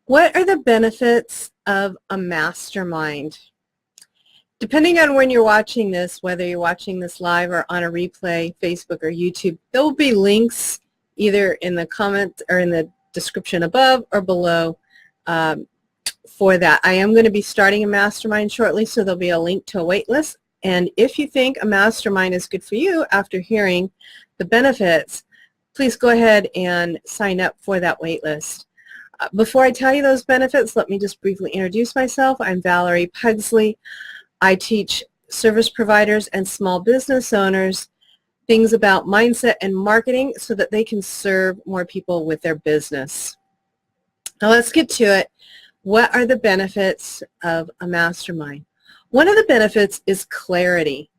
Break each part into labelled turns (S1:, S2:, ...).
S1: What are the benefits of a mastermind? Depending on when you're watching this, whether you're watching this live or on a replay, Facebook or YouTube, there will be links either in the comment or in the description above or below for that. I am going to be starting a mastermind shortly, so there'll be a link to a wait list. And if you think a mastermind is good for you after hearing the benefits, please go ahead and sign up for that wait list. Before I tell you those benefits, let me just briefly introduce myself. I'm Valerie Pugsley. I teach service providers and small business owners things about mindset and marketing so that they can serve more people with their business. Now let's get to it. What are the benefits of a mastermind? One of the benefits is clarity.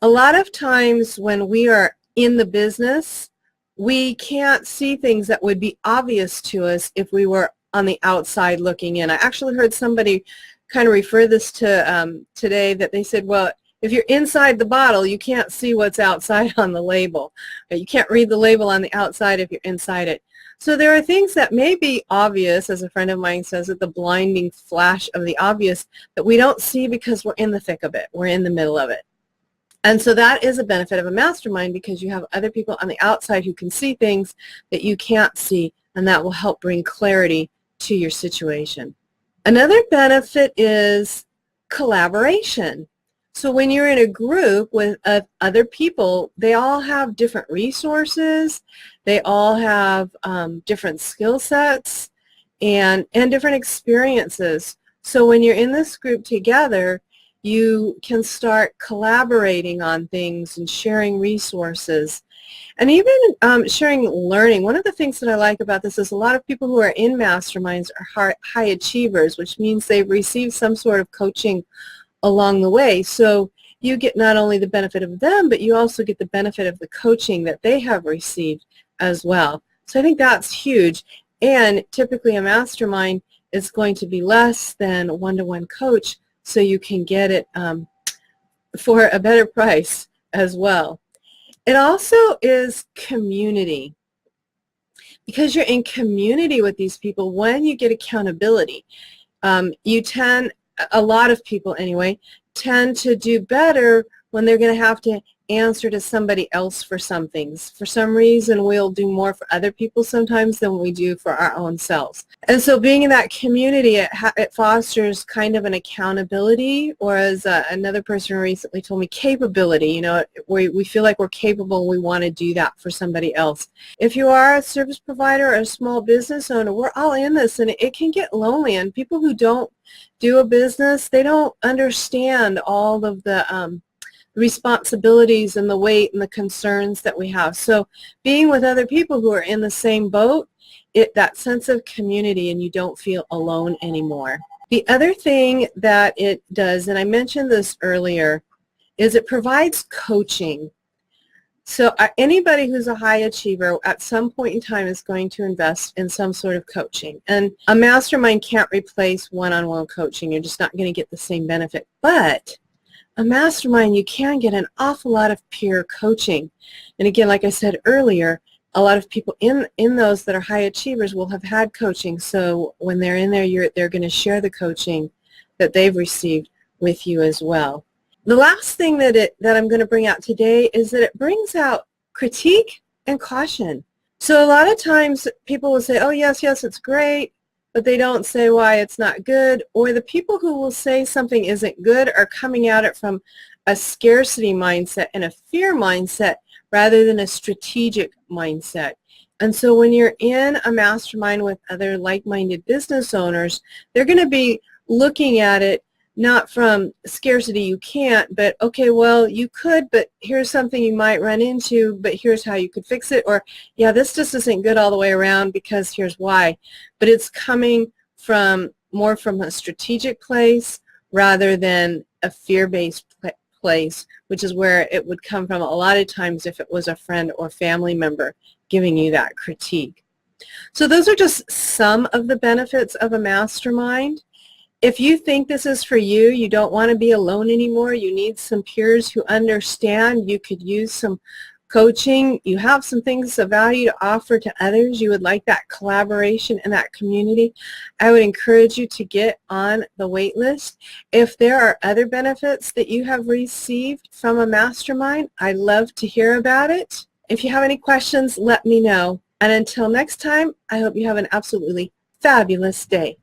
S1: A lot of times when we are in the business, we can't see things that would be obvious to us if we were on the outside looking in. I actually heard somebody kind of refer this to today, that they said, well, if you're inside the bottle, you can't see what's outside on the label. You can't read the label on the outside if you're inside it. So there are things that may be obvious, as a friend of mine says it, the blinding flash of the obvious, that we don't see because we're in the thick of it. We're in the middle of it. And so that is a benefit of a mastermind, because you have other people on the outside who can see things that you can't see, and that will help bring clarity to your situation. Another benefit is collaboration. So when you're in a group with other people, they all have different resources, they all have different skill sets and different experiences. So when you're in this group together, you can start collaborating on things and sharing resources and even sharing learning. One of the things that I like about this is a lot of people who are in masterminds are high achievers, which means they've received some sort of coaching along the way. So you get not only the benefit of them, but you also get the benefit of the coaching that they have received as well. So I think that's huge. And typically a mastermind is going to be less than one-to-one coach, so you can get it for a better price as well. It also is community. Because you're in community with these people, when you get accountability, you tend, a lot of people anyway, tend to do better when they're going to have to answer to somebody else for some things. For some reason, we'll do more for other people sometimes than we do for our own selves. And so being in that community, it fosters kind of an accountability, or as another person recently told me, capability. You know, we feel like we're capable, we want to do that for somebody else. If you are a service provider or a small business owner, we're all in this, and it can get lonely. And people who don't do a business, they don't understand all of the responsibilities and the weight and the concerns that we have. So being with other people who are in the same boat, that sense of community, and you don't feel alone anymore. The other thing that it does, and I mentioned this earlier, is it provides coaching. So anybody who's a high achiever at some point in time is going to invest in some sort of coaching. And a mastermind can't replace one-on-one coaching. You're just not going to get the same benefit. But a mastermind, you can get an awful lot of peer coaching. And again, like I said earlier, a lot of people in those that are high achievers will have had coaching. So when they're in there, they're going to share the coaching that they've received with you as well. The last thing that I'm going to bring out today is that it brings out critique and caution. So a lot of times people will say, oh, yes, it's great, but they don't say why it's not good. Or the people who will say something isn't good are coming at it from a scarcity mindset and a fear mindset rather than a strategic mindset. And so when you're in a mastermind with other like-minded business owners, they're going to be looking at it not from scarcity, you can't, but okay, well, you could, but here's something you might run into, but here's how you could fix it. Or, yeah, this just isn't good all the way around because here's why. But it's coming from more from a strategic place rather than a fear-based place, which is where it would come from a lot of times if it was a friend or family member giving you that critique. So those are just some of the benefits of a mastermind. If you think this is for you, you don't want to be alone anymore, you need some peers who understand, you could use some coaching, you have some things of value to offer to others, you would like that collaboration and that community, I would encourage you to get on the wait list. If there are other benefits that you have received from a mastermind, I'd love to hear about it. If you have any questions, let me know. And until next time, I hope you have an absolutely fabulous day.